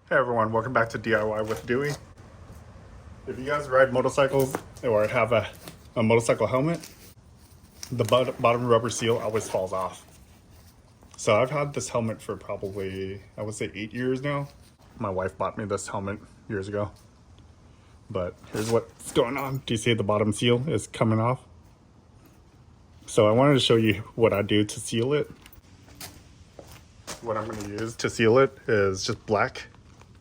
Hey everyone, welcome back to DIY with Dewey. If you guys ride motorcycles or have a motorcycle helmet, the bottom rubber seal always falls off. So I've had this helmet for probably, I would say 8 years now. My wife bought me this helmet years ago. But here's what's going on. Do you see the bottom seal is coming off? So I wanted to show you what I do to seal it. What I'm going to use to seal it is just black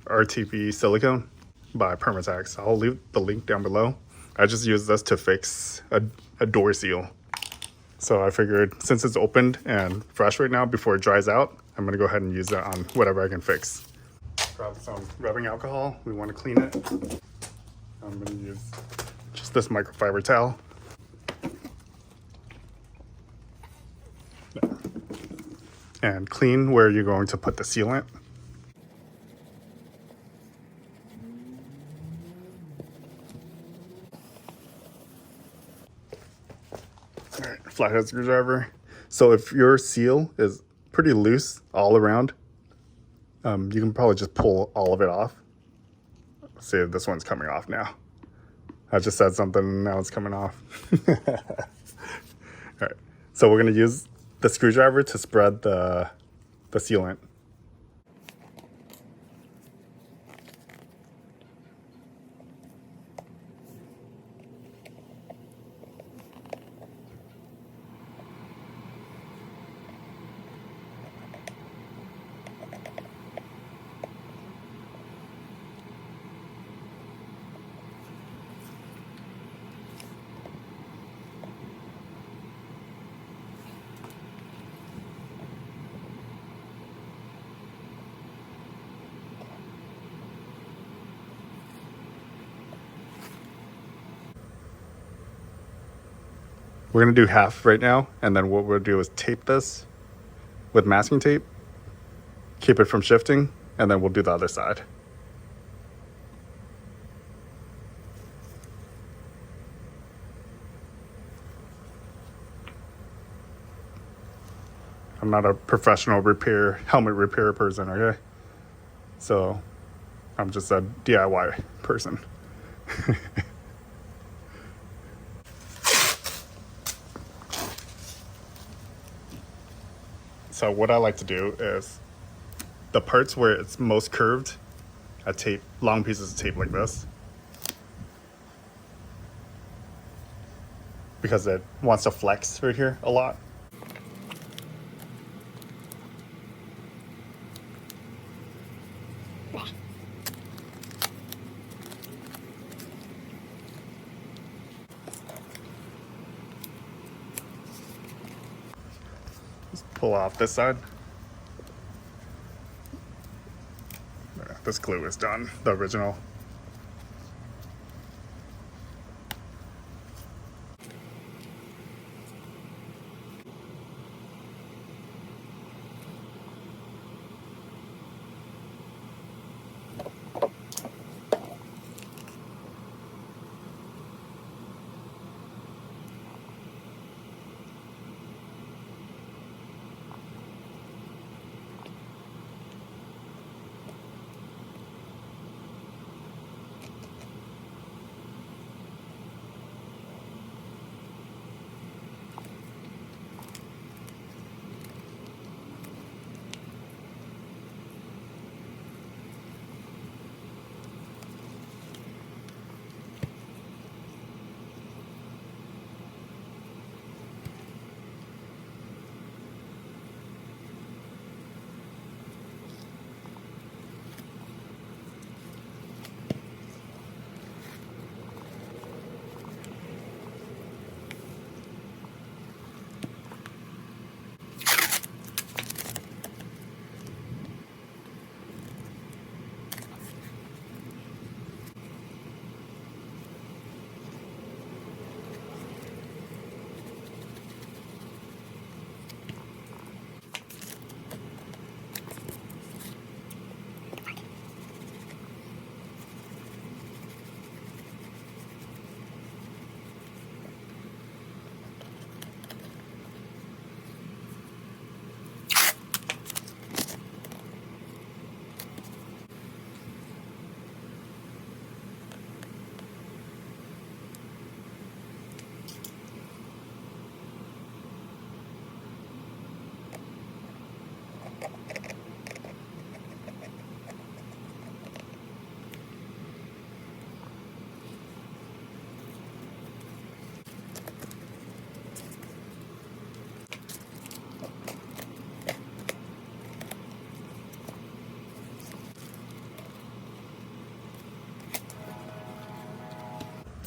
RTP silicone by Permatex. I'll leave the link down below. I just use this to fix a door seal. So I figured since it's opened and fresh right now before it dries out, I'm gonna go ahead and use that on whatever I can fix. Grab some rubbing alcohol. We want to clean it. I'm gonna use just this microfiber towel. And clean where you're going to put the sealant. All right, flathead screwdriver. So if your seal is pretty loose all around, you can probably just pull all of it off. See, this one's coming off now. I just said something and now it's coming off. All right, so we're gonna use the screwdriver to spread the sealant. We're gonna do half right now, and then what we'll do is tape this with masking tape, keep it from shifting, and then we'll do the other side. I'm not a professional helmet repair person, okay? So I'm just a DIY person. So what I like to do is the parts where it's most curved, I tape long pieces of tape like this, because it wants to flex right here a lot. Just pull off this side. This glue is done, the original.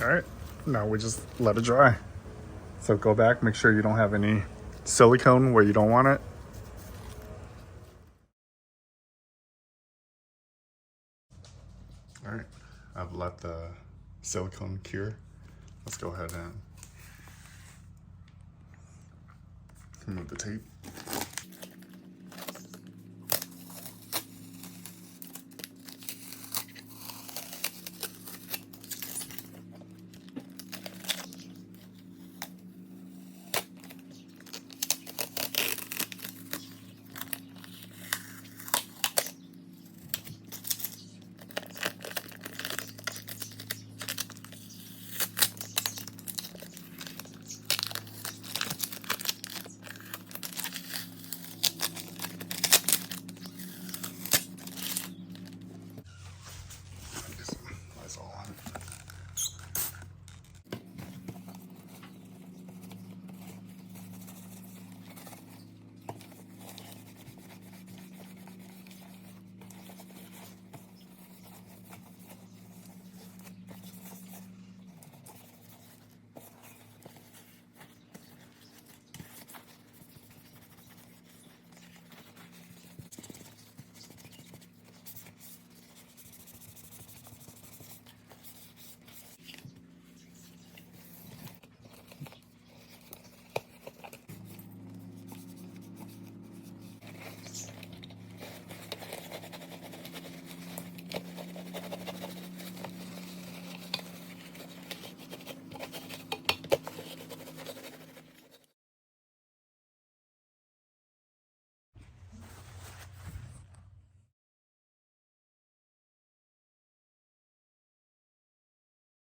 All right, now we just let it dry. So go back, make sure you don't have any silicone where you don't want it. All right, I've let the silicone cure. Let's go ahead and remove the tape.